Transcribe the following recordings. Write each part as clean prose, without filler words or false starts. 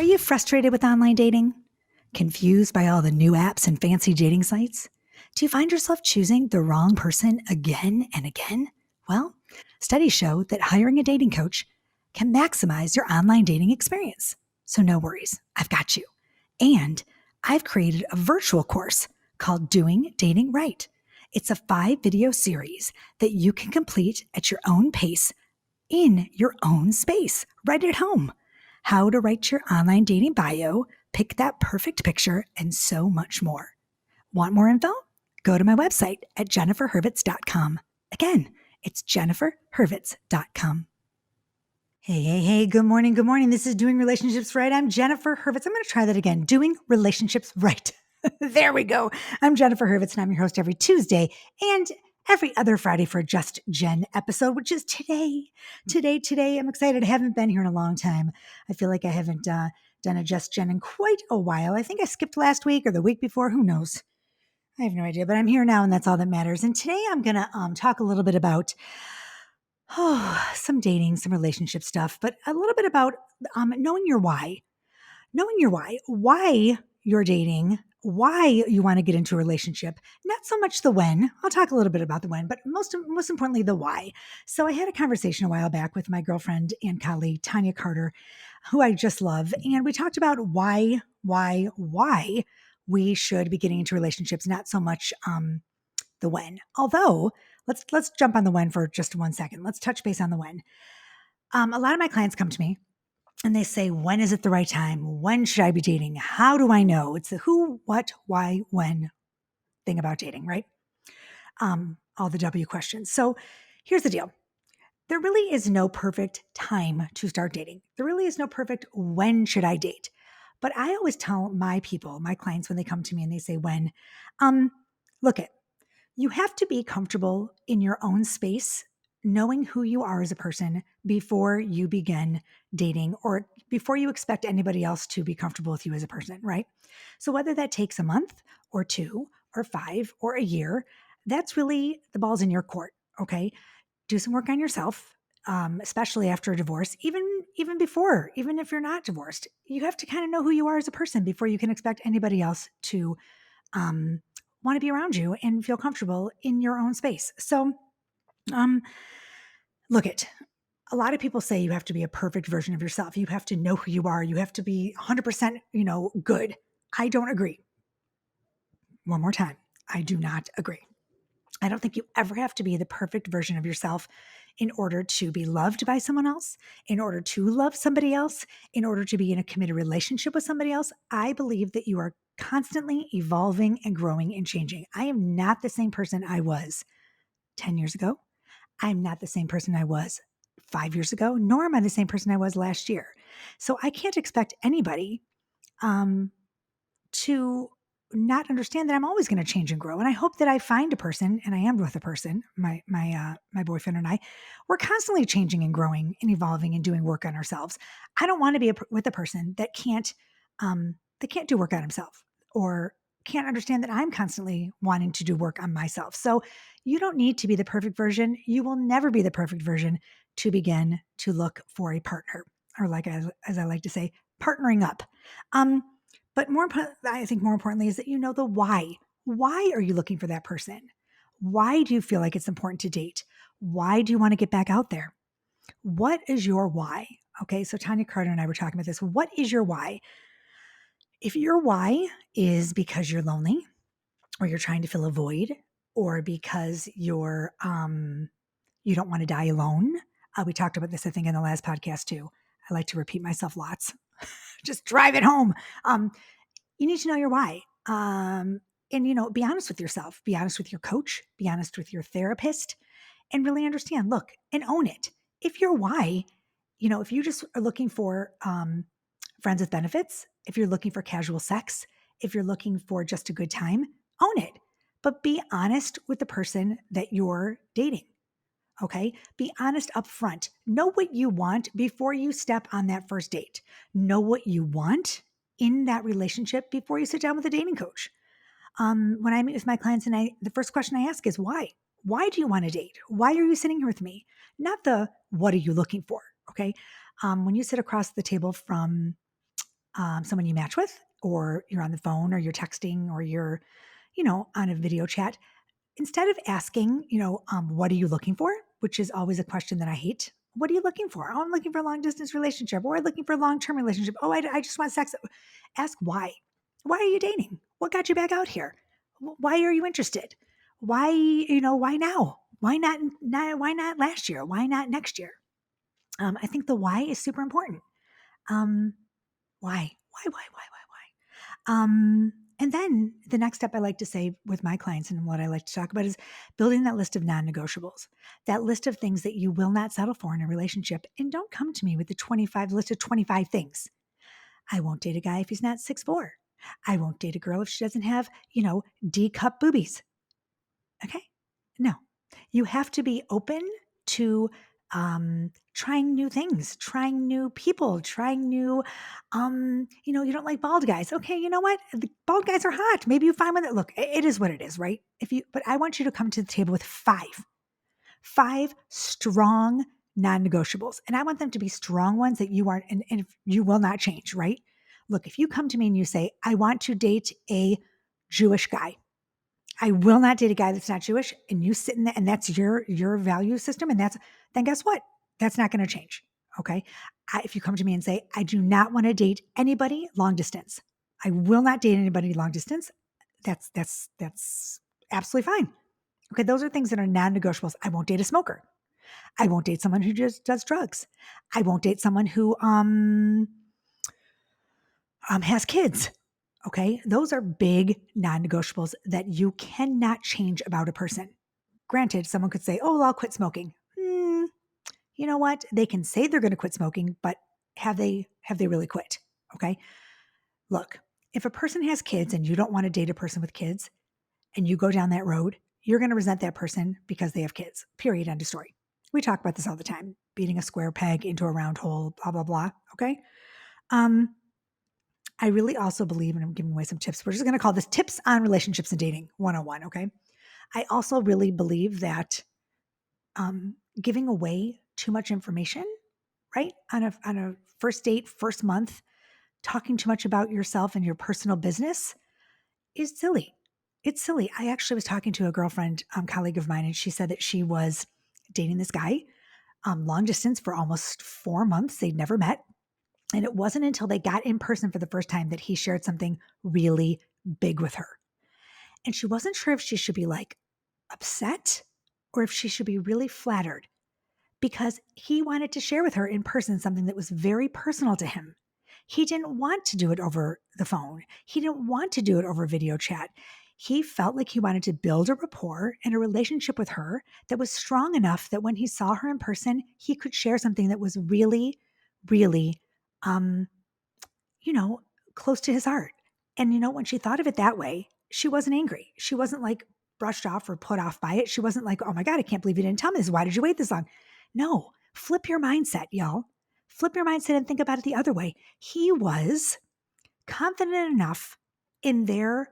Are you frustrated with online dating? Confused by all the new apps and fancy dating sites? Do you find yourself choosing the wrong person again and again? Well, studies show that hiring a dating coach can maximize your online dating experience. So no worries, I've got you. And I've created a virtual course called Doing Dating Right. It's a 5-video series that you can complete at your own pace in your own space, right at home. How to write your online dating bio, pick that perfect picture, and so much more. Want more info? Go to my website at jenniferhurvitz.com. Again, it's jenniferhurvitz.com. Hey, good morning. This is Doing Relationships Right. I'm Jennifer Hurvitz. I'm going to try that again. Doing Relationships Right. There we go. I'm Jennifer Hurvitz, and I'm your host every Tuesday and every other Friday for a Just Jen episode, which is today. Today. I'm excited. I haven't been here in a long time. I feel like I haven't done a Just Jen in quite a while. I think I skipped last week or the week before. Who knows? I have no idea, but I'm here now, and that's all that matters. And today I'm going to talk a little bit about some dating, some relationship stuff, but a little bit about knowing your why. Why you're dating, why you want to get into a relationship. Not so much the when. I'll talk a little bit about the when, but most importantly, the why. So I had a conversation a while back with my girlfriend and colleague, Tanya Carter, who I just love. And we talked about why we should be getting into relationships, not so much the when. Although, let's jump on the when for just 1 second. Let's touch base on the when. A lot of my clients come to me and they say, when is it the right time? When should I be dating? How do I know? It's the who, what, why, when thing about dating, right? All the W questions. So here's the deal. There really is no perfect time to start dating. There really is no perfect when should I date. But I always tell my people, my clients, when they come to me and they say when, look it, you have to be comfortable in your own space, knowing who you are as a person before you begin dating or before you expect anybody else to be comfortable with you as a person, right? So whether that takes a month or 2 or 5 or a year, that's really the ball's in your court, okay? Do some work on yourself, especially after a divorce, even before, even if you're not divorced. You have to kind of know who you are as a person before you can expect anybody else to want to be around you and feel comfortable in your own space. So, look it. A lot of people say you have to be a perfect version of yourself. You have to know who you are. You have to be 100%, good. I don't agree. One more time. I do not agree. I don't think you ever have to be the perfect version of yourself in order to be loved by someone else, in order to love somebody else, in order to be in a committed relationship with somebody else. I believe that you are constantly evolving and growing and changing. I am not the same person I was 10 years ago. I'm not the same person I was 5 years ago, nor am I the same person I was last year. So I can't expect anybody to not understand that I'm always going to change and grow. And I hope that I find a person, and I am with a person, my boyfriend and I, we're constantly changing and growing and evolving and doing work on ourselves. I don't want to be with a person that can't do work on himself or can't understand that I'm constantly wanting to do work on myself. So you don't need to be the perfect version. You will never be the perfect version to begin to look for a partner, or like as I like to say, partnering up. But I think more importantly is that you know the why. Why are you looking for that person? Why do you feel like it's important to date? Why do you want to get back out there? What is your why? Okay, so Tanya Carter and I were talking about this. What is your why? If your why is because you're lonely, or you're trying to fill a void, or because you don't want to die alone. We talked about this, I think, in the last podcast too. I like to repeat myself lots. Just drive it home. You need to know your why. And, be honest with yourself. Be honest with your coach. Be honest with your therapist. And really understand, look, and own it. If your why, if you just are looking for friends with benefits, if you're looking for casual sex, if you're looking for just a good time, own it. But be honest with the person that you're dating. Okay? Be honest up front. Know what you want before you step on that first date. Know what you want in that relationship before you sit down with a dating coach. When I meet with my clients and the first question I ask is why? Why do you want to date? Why are you sitting here with me? Not the what are you looking for? Okay? When you sit across the table from someone you match with, or you're on the phone, or you're texting, or you're, on a video chat, instead of asking, what are you looking for? Which is always a question that I hate. What are you looking for? Oh, I'm looking for a long distance relationship, or I'm looking for a long-term relationship. Oh, I just want sex. Ask why. Why are you dating? What got you back out here? Why are you interested? Why now? Why not last year? Why not next year? I think the why is super important. Um, why? And then the next step I like to say with my clients and what I like to talk about is building that list of non-negotiables, that list of things that you will not settle for in a relationship. And don't come to me with the 25 list of 25 things. I won't date a guy if he's not 6'4". I won't date a girl if she doesn't have, D cup boobies. Okay. No, you have to be open to trying new things, trying new people, trying new, you don't like bald guys. Okay, you know what? The bald guys are hot. Maybe you find one that, look, it is what it is, right? But I want you to come to the table with five strong non-negotiables. And I want them to be strong ones that you aren't, and you will not change, right? Look, if you come to me and you say, I want to date a Jewish guy, I will not date a guy that's not Jewish, and you sit in that, and that's your value system, and then guess what? That's not going to change. Okay. If you come to me and say, I do not want to date anybody long distance, I will not date anybody long distance. That's absolutely fine. Okay. Those are things that are non-negotiables. I won't date a smoker. I won't date someone who just does drugs. I won't date someone who has kids. Okay. Those are big non-negotiables that you cannot change about a person. Granted, someone could say, oh, well, I'll quit smoking. You know what? They can say they're going to quit smoking, but have they really quit? Okay. Look, if a person has kids and you don't want to date a person with kids and you go down that road, you're going to resent that person because they have kids. Period. End of story. We talk about this all the time, beating a square peg into a round hole, blah, blah, blah. Okay. I really also believe, and I'm giving away some tips. We're just going to call this tips on relationships and dating 101. Okay. I also really believe that giving away too much information, right? On a first date, first month, talking too much about yourself and your personal business is silly. It's silly. I actually was talking to a girlfriend, colleague of mine, and she said that she was dating this guy long distance for almost 4 months. They'd never met. And it wasn't until they got in person for the first time that he shared something really big with her. And she wasn't sure if she should be like upset or if she should be really flattered, because he wanted to share with her in person something that was very personal to him. He didn't want to do it over the phone. He didn't want to do it over video chat. He felt like he wanted to build a rapport and a relationship with her that was strong enough that when he saw her in person, he could share something that was really, really, um, close to his heart. And, when she thought of it that way, she wasn't angry. She wasn't like brushed off or put off by it. She wasn't like, oh my God, I can't believe you didn't tell me this. Why did you wait this long? No, flip your mindset, y'all. Flip your mindset and think about it the other way. He was confident enough in their,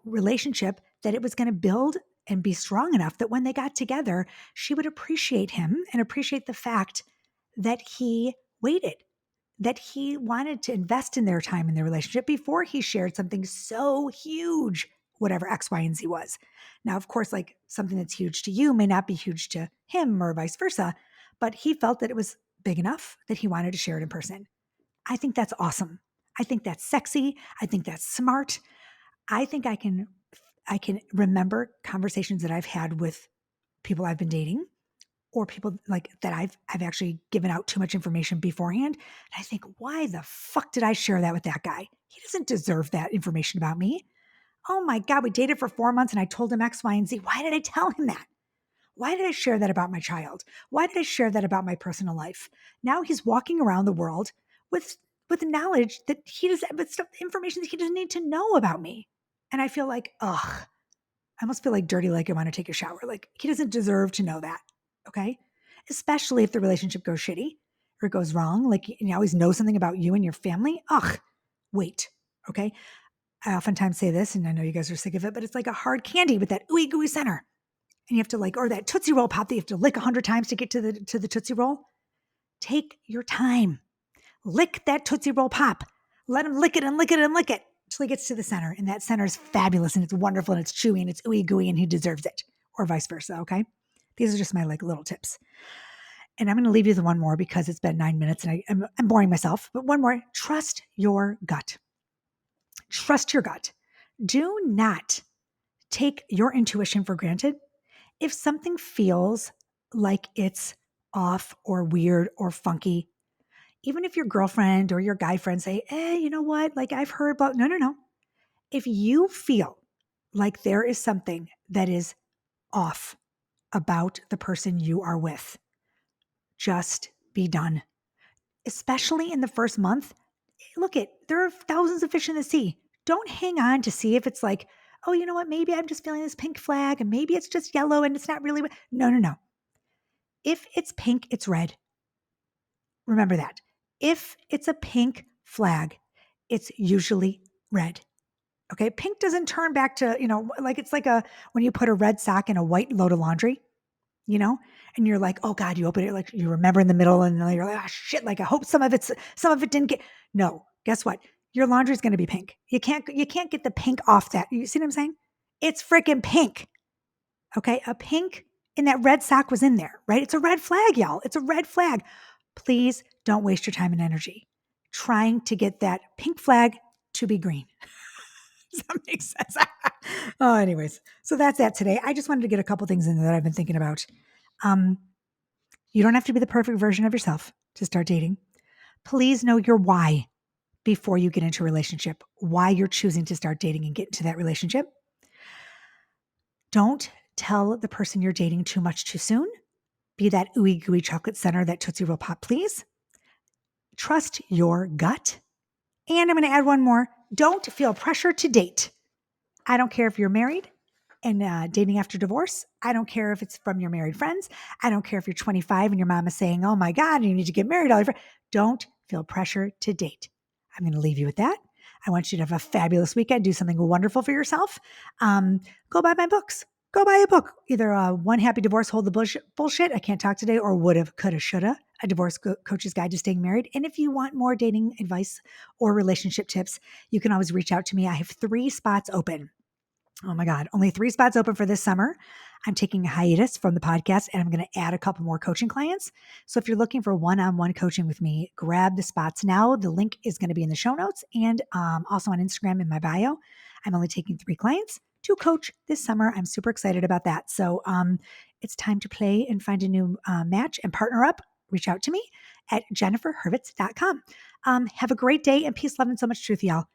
relationship that it was going to build and be strong enough that when they got together, she would appreciate him and appreciate the fact that he waited, that he wanted to invest in their time in their relationship before he shared something so huge, whatever X, Y, and Z was. Now, of course, like something that's huge to you may not be huge to him or vice versa, but he felt that it was big enough that he wanted to share it in person. I think that's awesome. I think that's sexy. I think that's smart. I think I can remember conversations that I've had with people I've been dating or people like that I've actually given out too much information beforehand. And I think, why the fuck did I share that with that guy? He doesn't deserve that information about me. Oh my God, we dated for 4 months and I told him X, Y, and Z. Why did I tell him that? Why did I share that about my child? Why did I share that about my personal life? Now he's walking around the world with knowledge that he does, with stuff, information that he doesn't need to know about me. And I feel like, ugh, I almost feel like dirty, like I want to take a shower. Like he doesn't deserve to know that. Okay. Especially if the relationship goes shitty or it goes wrong. Like you always know something about you and your family. Ugh, wait. Okay. I oftentimes say this, and I know you guys are sick of it, but it's like a hard candy with that ooey gooey center. And you have to or that Tootsie Roll pop that you have to lick 100 times to get to the Tootsie Roll. Take your time. Lick that Tootsie Roll pop. Let him lick it and lick it and lick it until he gets to the center. And that center is fabulous and it's wonderful and it's chewy and it's ooey gooey and he deserves it, or vice versa. Okay. These are just my like little tips. And I'm going to leave you with one more because it's been 9 minutes and I'm boring myself. But one more: trust your gut. Trust your gut. Do not take your intuition for granted. If something feels like it's off or weird or funky, even if your girlfriend or your guy friend say, you know what? Like I've heard about, no. If you feel like there is something that is off about the person you are with, just be done. Especially in the first month. Look, there are thousands of fish in the sea. Don't hang on to see if it's like, oh, you know what? Maybe I'm just feeling this pink flag and maybe it's just yellow and it's not really. No. If it's pink, it's red. Remember that. If it's a pink flag, it's usually red. Okay. Pink doesn't turn back to, like it's like when you put a red sock in a white load of laundry, and you're like, oh God, you open it, like you remember in the middle and then you're like, oh shit, like I hope some of it didn't get, no, guess what? Your laundry is going to be pink. You can't get the pink off that. You see what I'm saying? It's freaking pink. Okay. A pink in that red sock was in there, right? It's a red flag, y'all. It's a red flag. Please don't waste your time and energy trying to get that pink flag to be green. Does that make sense? Oh, anyways. So that's that today. I just wanted to get a couple things in there that I've been thinking about. You don't have to be the perfect version of yourself to start dating. Please know your why before you get into a relationship, why you're choosing to start dating and get into that relationship. Don't tell the person you're dating too much too soon. Be that ooey gooey chocolate center, that Tootsie Pop, please. Trust your gut. And I'm going to add one more. Don't feel pressure to date. I don't care if you're married and dating after divorce. I don't care if it's from your married friends. I don't care if you're 25 and your mom is saying, oh my God, you need to get married. Don't feel pressure to date. I'm going to leave you with that. I want you to have a fabulous weekend. Do something wonderful for yourself. Go buy my books. Go buy a book. Either One Happy Divorce, Hold the Bullshit, I Can't Talk Today, or Woulda, Coulda, Shoulda, a divorce coach's guide to staying married. And if you want more dating advice or relationship tips, you can always reach out to me. I have 3 spots open. Oh my God, only 3 spots open for this summer. I'm taking a hiatus from the podcast and I'm going to add a couple more coaching clients. So if you're looking for one-on-one coaching with me, grab the spots now. The link is going to be in the show notes and also on Instagram in my bio. I'm only taking 3 clients to coach this summer. I'm super excited about that. So it's time to play and find a new match and partner up. Reach out to me at jenniferhurvitz.com. Have a great day and peace, love, and so much truth, y'all.